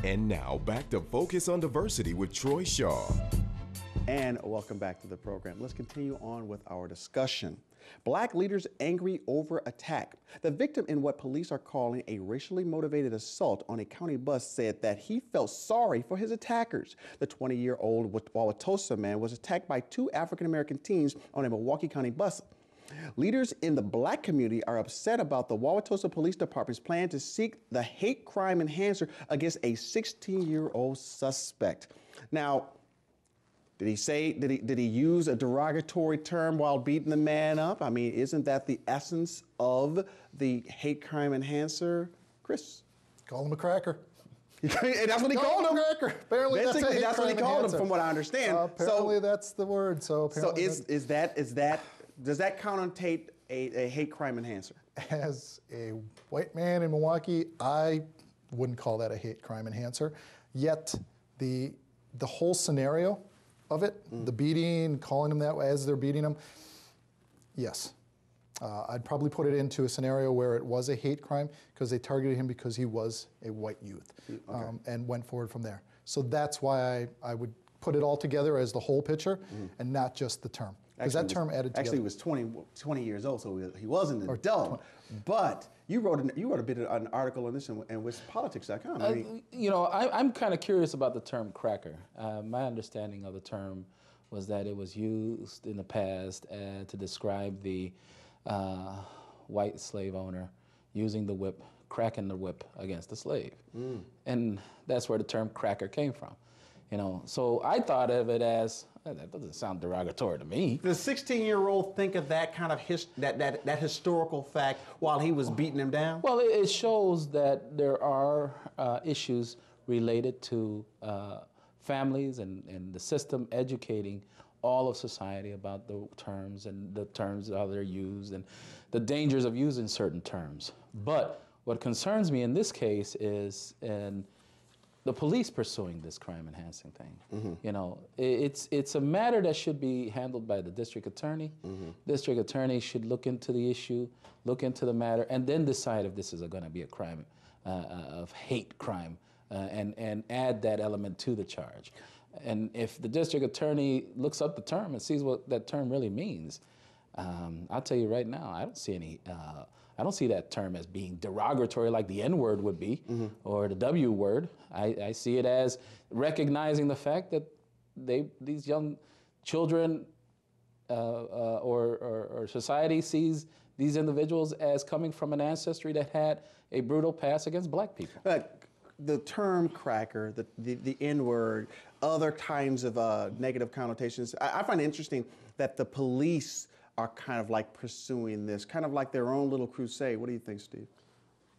And now back to Focus on Diversity with Troy Shaw. And welcome back to the program. Let's continue on with our discussion. Black leaders angry over attack. The victim in what police are calling a racially motivated assault on a county bus said that he felt sorry for his attackers. The 20-year-old Wauwatosa man was attacked by two African-American teens on a Milwaukee County bus. Leaders in the black community are upset about the Wauwatosa Police Department's plan to seek the hate crime enhancer against a 16-year-old suspect. Now, did he use a derogatory term while beating the man up? I mean, isn't that the essence of the hate crime enhancer? Chris? Call him a cracker. That's what he called him. Cracker. Apparently basically, that's what he called him, from what I understand. Apparently, that's the word. So does that connotate a hate crime enhancer? As a white man in Milwaukee, I wouldn't call that a hate crime enhancer. Yet the whole scenario of it, the beating, calling him that way as they're beating him, yes. I'd probably put it into a scenario where it was a hate crime because they targeted him because he was a white youth, and went forward from there. So that's why I would put it all together as the whole picture and not just the term. Because that term added together. Actually, he was 20 years old, so he wasn't an adult. But you wrote a bit of an article on this in WisPolitics.com. I'm kind of curious about the term cracker. My understanding of the term was that it was used in the past to describe the white slave owner using the whip, cracking the whip against the slave. And that's where the term cracker came from. So I thought of it as, that doesn't sound derogatory to me. Does a 16-year-old think of that kind of that historical fact while he was beating him down? Well, it shows that there are issues related to families and the system educating all of society about the terms and the terms, how they're used, and the dangers of using certain terms. But what concerns me in this case is the police pursuing this crime-enhancing thing. It's a matter that should be handled by the district attorney. District attorney should look into the issue, look into the matter, and then decide if this is going to be a crime of hate crime, and add that element to the charge. And if the district attorney looks up the term and sees what that term really means, I'll tell you right now, I don't see that term as being derogatory like the N word would be, or the W word. I see it as recognizing the fact that these young children or society sees these individuals as coming from an ancestry that had a brutal past against black people. The term cracker, the N word, other kinds of negative connotations. I find it interesting that the police are kind of like pursuing this, kind of like their own little crusade. What do you think, Steve?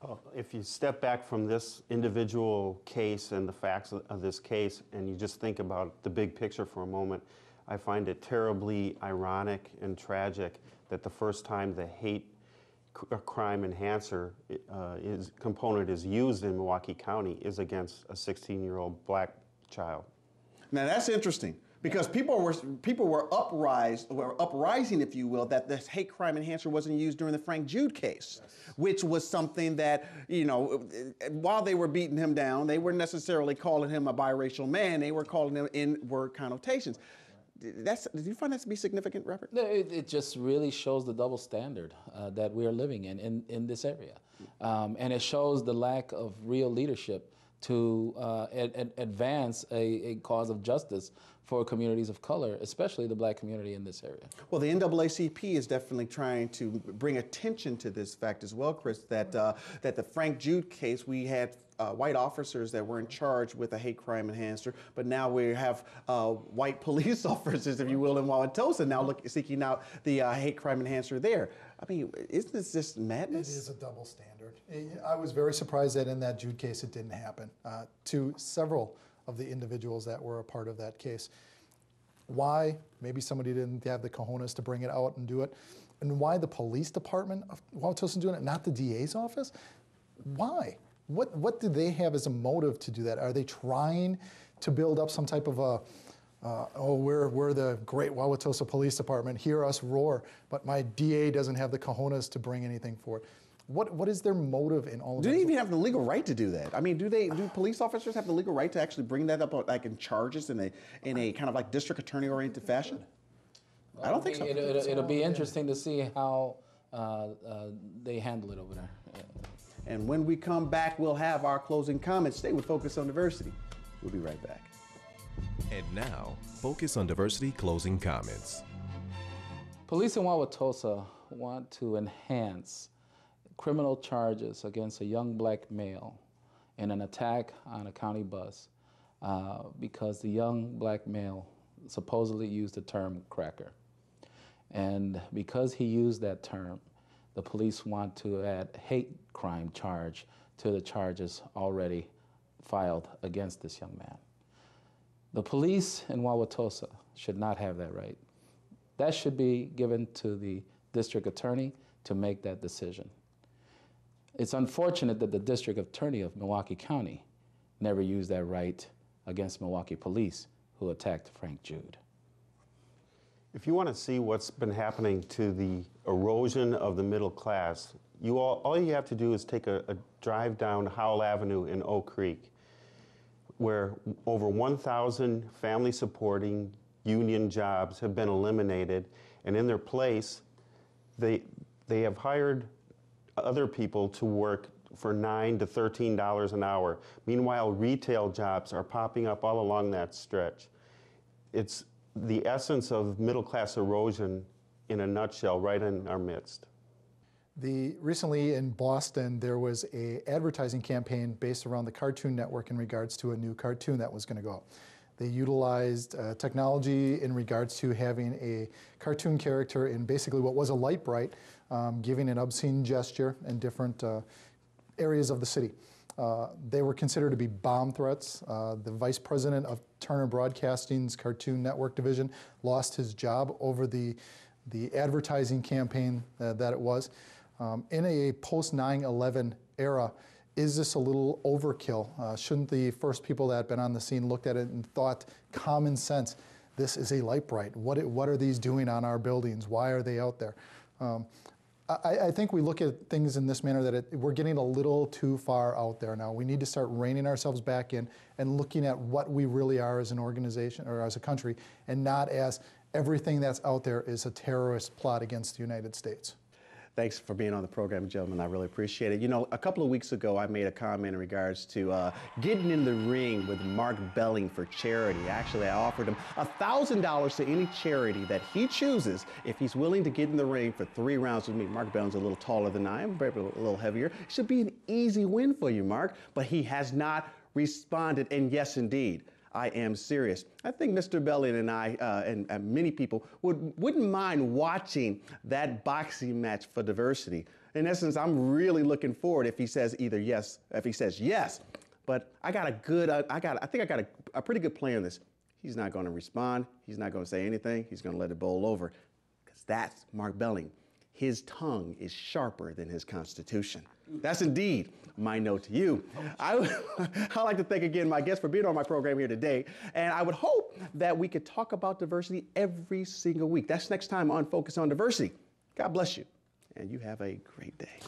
Oh, if you step back from this individual case and the facts of this case, and you just think about the big picture for a moment, I find it terribly ironic and tragic that the first time the hate crime enhancer component is used in Milwaukee County is against a 16-year-old black child. Now that's interesting, because people were uprising, if you will, that this hate crime enhancer wasn't used during the Frank Jude case, which was something that, while they were beating him down, they weren't necessarily calling him a biracial man. They were calling him N-word connotations. Did you find that to be significant, Robert? It just really shows the double standard that we are living in this area. And it shows the lack of real leadership to advance a cause of justice for communities of color, especially the black community in this area. Well, the NAACP is definitely trying to bring attention to this fact as well, Chris, that the Frank Jude case, we had white officers that were in charge with a hate crime enhancer, but now we have white police officers, if you will, in Wauwatosa now seeking out the hate crime enhancer there. I mean, isn't this just madness? It is a double standard. I was very surprised that in that Jude case it didn't happen to several of the individuals that were a part of that case. Why? Maybe somebody didn't have the cojones to bring it out and do it. And why the police department of Wauwatosa doing it, not the DA's office? Why? What do they have as a motive to do that? Are they trying to build up some type of a, we're the great Wauwatosa Police Department, hear us roar, but my DA doesn't have the cojones to bring anything for it? What is their motive in all of Do this? they even have the legal right to do that? I mean, do police officers have the legal right to actually bring that up, like in charges in a kind of like district attorney-oriented fashion? I don't think so. It'll be interesting to see how they handle it over there. And when we come back, we'll have our closing comments. Stay with Focus on Diversity. We'll be right back. And now, Focus on Diversity closing comments. Police in Wauwatosa want to enhance criminal charges against a young black male in an attack on a county bus because the young black male supposedly used the term cracker. And because he used that term, the police want to add hate crime charge to the charges already filed against this young man. The police in Wauwatosa should not have that right. That should be given to the district attorney to make that decision. It's unfortunate that the district attorney of Milwaukee County never used that right against Milwaukee police who attacked Frank Jude. If you want to see what's been happening to the erosion of the middle class, all you have to do is take a drive down Howell Avenue in Oak Creek, where over 1,000 family-supporting union jobs have been eliminated, and in their place, they have hired other people to work for $9 to $13 an hour. Meanwhile, retail jobs are popping up all along that stretch. It's the essence of middle-class erosion in a nutshell right in our midst. Recently in Boston, there was an advertising campaign based around the Cartoon Network in regards to a new cartoon that was going to go out. They utilized technology in regards to having a cartoon character in basically what was a light bright, giving an obscene gesture in different areas of the city. They were considered to be bomb threats. The vice president of Turner Broadcasting's Cartoon Network division lost his job over the advertising campaign that it was. In a post 9/11 era, is this a little overkill? Shouldn't the first people that had been on the scene looked at it and thought, common sense, this is a light bright. What are these doing on our buildings? Why are they out there? I think we look at things in this manner that we're getting a little too far out there now. We need to start reining ourselves back in and looking at what we really are as an organization or as a country, and not as everything that's out there is a terrorist plot against the United States. Thanks for being on the program, gentlemen. I really appreciate it. You know, a couple of weeks ago, I made a comment in regards to getting in the ring with Mark Belling for charity. Actually, I offered him $1,000 to any charity that he chooses if he's willing to get in the ring for 3 rounds with me. Mark Belling's a little taller than I am, a little heavier. It should be an easy win for you, Mark, but he has not responded, and yes, indeed, I am serious. I think Mr. Belling and I and many people wouldn't mind watching that boxing match for diversity. In essence, I'm really looking forward if he says either yes, if he says yes. But I think I got a pretty good play on this. He's not going to respond. He's not going to say anything. He's going to let it bowl over, because that's Mark Belling. His tongue is sharper than his constitution. That's indeed my note to you. I'd like to thank again my guests for being on my program here today. And I would hope that we could talk about diversity every single week. That's next time on Focus on Diversity. God bless you. And you have a great day.